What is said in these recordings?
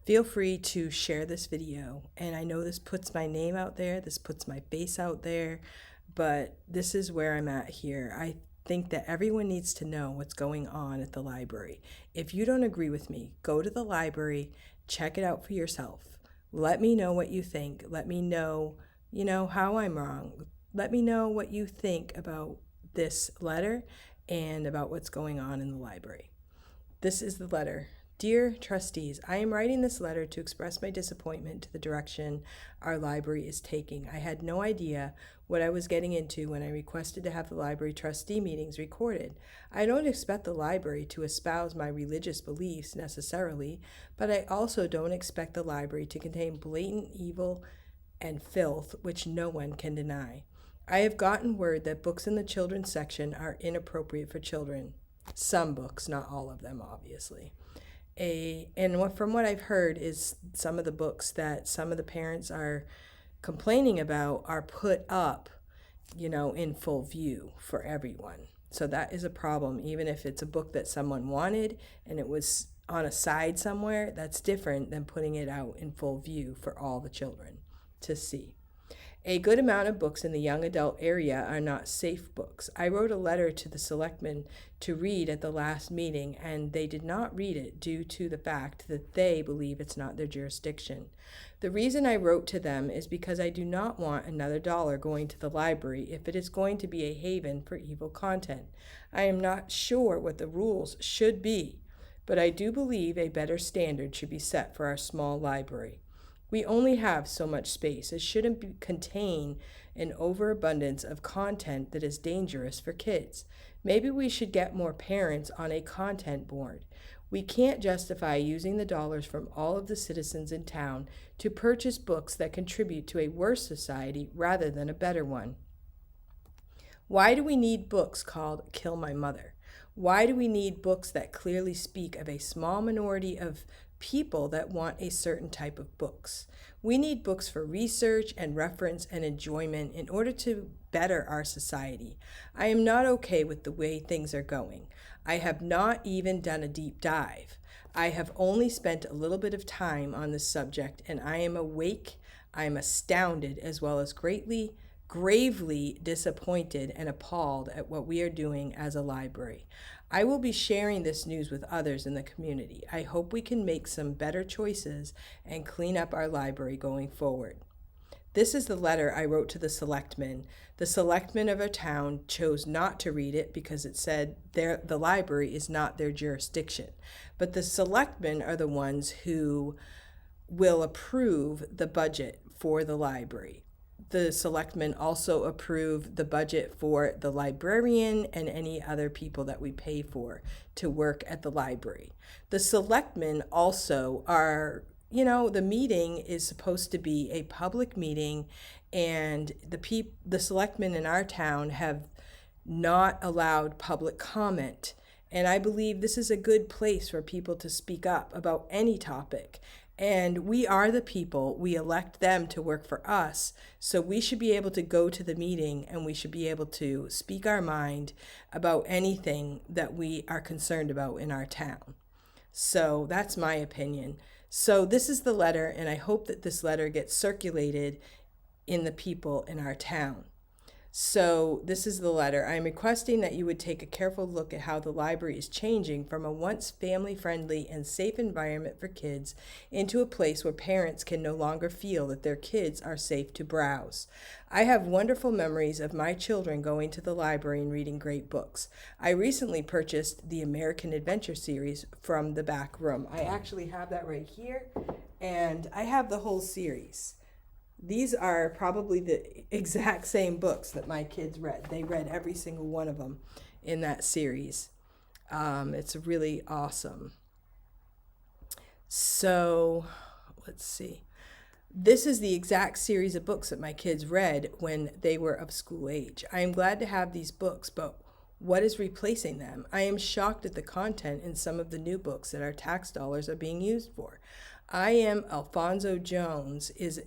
Feel free to share this video. And I know this puts my name out there, this puts my face out there, but this is where I'm at here. I think that everyone needs to know what's going on at the library. If you don't agree with me, go to the library, check it out for yourself. Let me know what you think. Let me know, how I'm wrong. Let me know what you think about this letter and about what's going on in the library. This is the letter. Dear trustees, I am writing this letter to express my disappointment to the direction our library is taking. I had no idea what I was getting into when I requested to have the library trustee meetings recorded. I don't expect the library to espouse my religious beliefs necessarily, but I also don't expect the library to contain blatant evil and filth which no one can deny. I have gotten word that books in the children's section are inappropriate for children. Some books, not all of them, obviously. From what I've heard is some of the books that some of the parents are complaining about are put up, in full view for everyone. So that is a problem. Even if it's a book that someone wanted and it was on a side somewhere, that's different than putting it out in full view for all the children to see. A good amount of books in the young adult area are not safe books. I wrote a letter to the selectmen to read at the last meeting, and they did not read it due to the fact that they believe it's not their jurisdiction. The reason I wrote to them is because I do not want another dollar going to the library if it is going to be a haven for evil content. I am not sure what the rules should be, but I do believe a better standard should be set for our small library. We only have so much space. It shouldn't contain an overabundance of content that is dangerous for kids. Maybe we should get more parents on a content board. We can't justify using the dollars from all of the citizens in town to purchase books that contribute to a worse society rather than a better one. Why do we need books called Kill My Mother? Why do we need books that clearly speak of a small minority of people that want a certain type of books? We need books for research and reference and enjoyment in order to better our society. I am not okay with the way things are going. I have not even done a deep dive. I have only spent a little bit of time on this subject, and I am awake, I am astounded, as well as gravely disappointed and appalled at what we are doing as a library. I will be sharing this news with others in the community. I hope we can make some better choices and clean up our library going forward. This is the letter I wrote to the selectmen. The selectmen of our town chose not to read it because it said the library is not their jurisdiction. But the selectmen are the ones who will approve the budget for the library. The selectmen also approve the budget for the librarian and any other people that we pay for to work at the library. The selectmen also are, the meeting is supposed to be a public meeting, and the selectmen in our town have not allowed public comment. And I believe this is a good place for people to speak up about any topic. And we are the people. We elect them to work for us. So we should be able to go to the meeting and we should be able to speak our mind about anything that we are concerned about in our town. So that's my opinion. So this is the letter, and I hope that this letter gets circulated in the people in our town. So this is the letter. I am requesting that you would take a careful look at how the library is changing from a once family-friendly and safe environment for kids into a place where parents can no longer feel that their kids are safe to browse. I have wonderful memories of my children going to the library and reading great books. I recently purchased the American Adventure series from the back room. I actually have that right here, and I have the whole series. These are probably the exact same books that my kids read. They read every single one of them in that series. It's really awesome. So, let's see. This is the exact series of books that my kids read when they were of school age. I am glad to have these books, but what is replacing them? I am shocked at the content in some of the new books that our tax dollars are being used for. I Am Alfonso Jones is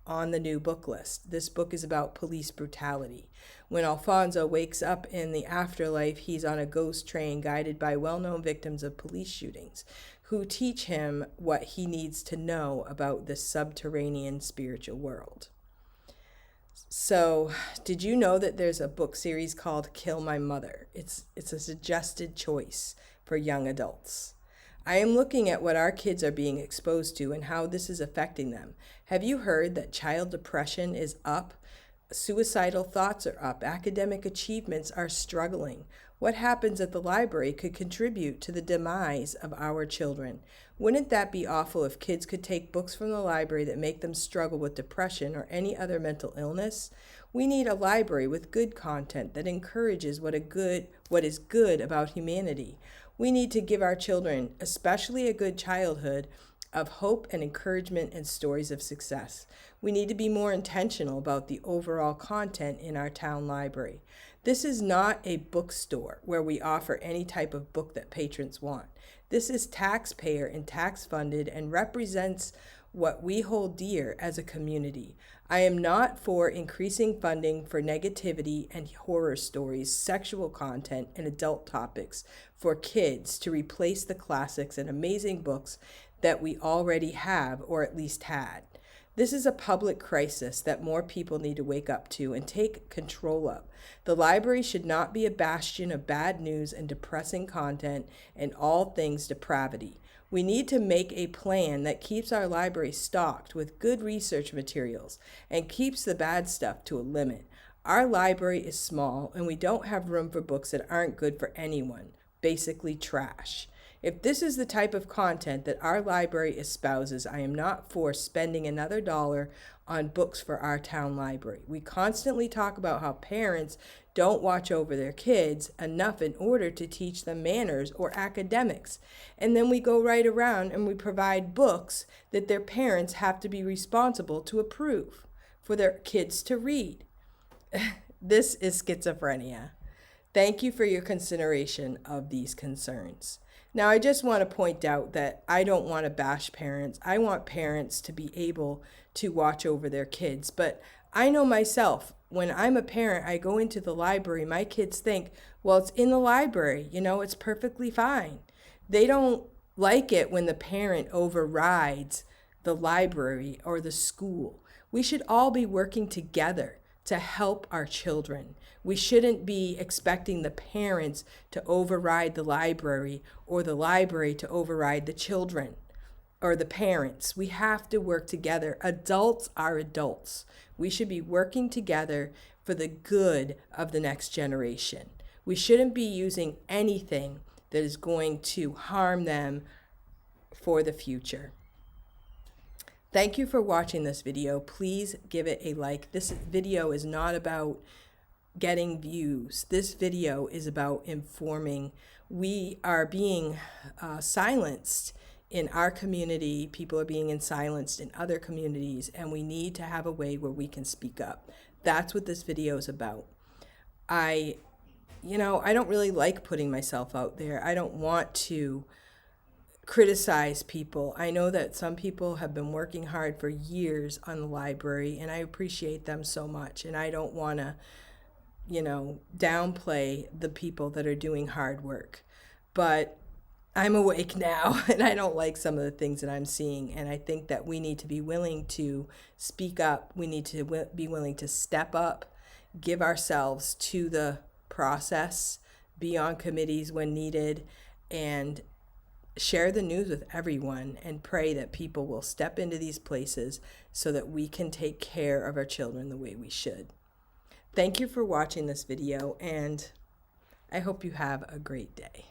on the new book list. This book is about police brutality. When Alfonso wakes up in the afterlife, he's on a ghost train guided by well-known victims of police shootings who teach him what he needs to know about this subterranean spiritual world. So, did you know that there's a book series called Kill My Mother? It's a suggested choice for young adults. I am looking at what our kids are being exposed to and how this is affecting them. Have you heard that child depression is up? Suicidal thoughts are up. Academic achievements are struggling. What happens at the library could contribute to the demise of our children. Wouldn't that be awful if kids could take books from the library that make them struggle with depression or any other mental illness? We need a library with good content that encourages what is good about humanity. We need to give our children, especially a good childhood, of hope and encouragement and stories of success. We need to be more intentional about the overall content in our town library. This is not a bookstore where we offer any type of book that patrons want. This is taxpayer and tax funded and represents what we hold dear as a community. I am not for increasing funding for negativity and horror stories, sexual content, and adult topics for kids to replace the classics and amazing books that we already have or at least had. This is a public crisis that more people need to wake up to and take control of. The library should not be a bastion of bad news and depressing content and all things depravity. We need to make a plan that keeps our library stocked with good research materials and keeps the bad stuff to a limit. Our library is small and we don't have room for books that aren't good for anyone, basically trash. If this is the type of content that our library espouses, I am not for spending another dollar on books for our town library. We constantly talk about how parents don't watch over their kids enough in order to teach them manners or academics. And then we go right around and we provide books that their parents have to be responsible to approve for their kids to read. This is schizophrenia. Thank you for your consideration of these concerns. Now, I just want to point out that I don't want to bash parents. I want parents to be able to watch over their kids. But I know myself, when I'm a parent, I go into the library, my kids think, well, it's in the library, it's perfectly fine. They don't like it when the parent overrides the library or the school. We should all be working together to help our children. We shouldn't be expecting the parents to override the library or the library to override the children or the parents. We have to work together. Adults are adults. We should be working together for the good of the next generation. We shouldn't be using anything that is going to harm them for the future. Thank you for watching this video. Please give it a like. This video is not about getting views. This video is about informing. We are being silenced in our community. People are being silenced in other communities, and we need to have a way where we can speak up. That's what this video is about. I don't really like putting myself out there. I don't want to criticize people. I know that some people have been working hard for years on the library, and I appreciate them so much. And I don't want to, downplay the people that are doing hard work. But I'm awake now, and I don't like some of the things that I'm seeing. And I think that we need to be willing to speak up. We need to be willing to step up, give ourselves to the process, be on committees when needed, and share the news with everyone and pray that people will step into these places so that we can take care of our children the way we should. Thank you for watching this video, and I hope you have a great day.